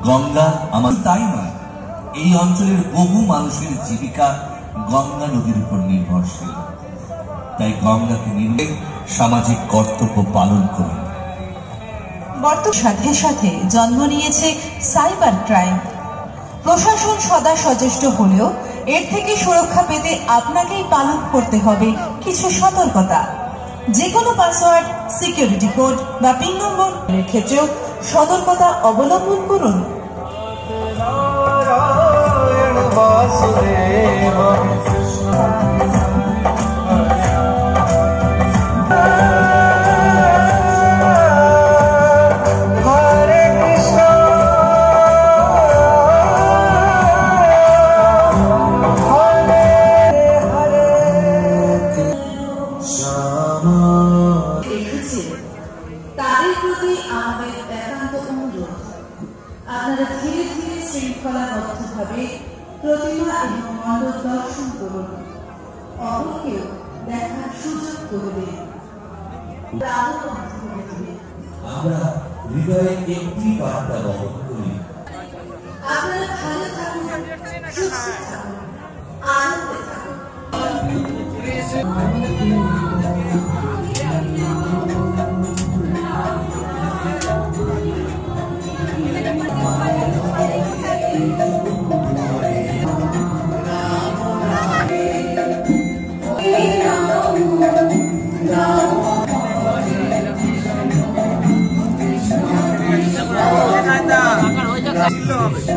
গঙ্গা আমাদের তাই নয়, এই অঞ্চলের বহু মানুষের জীবিকা গঙ্গা নদীর উপর নির্ভরশীল। তাই গঙ্গাকে নিয়ে সামাজিক কর্তব্য পালন করুন। বর্তমানের সাথে সাথে জন্ম নিয়েছে সাইবার ক্রাইম। প্রশাসন সদা সচেষ্ট হলেও এর থেকে সুরক্ষা পেতে আপনাকেই পালন করতে হবে কিছু সতর্কতা। যে কোনো পাসওয়ার্ড, সিকিউরিটি কোড বা পিন নম্বরের ক্ষেত্রেও সতর্কতা অবলম্বন করুন। তাদের প্রতি আমাদের একান্ত অনুরোধ, আপনারা ধীরে ধীরে শৃঙ্খলাবদ্ধভাবে প্রতিমা এবং মণ্ডপ দর্শন করুন, অপরকেও দেখার সুযোগ করে দিন। আমরা হৃদয়ে একটি বার্তা বহন করি। আপনারা ভালো থাকুন, সুস্থ থাকুন, আনন্দে থাকুন। হবে।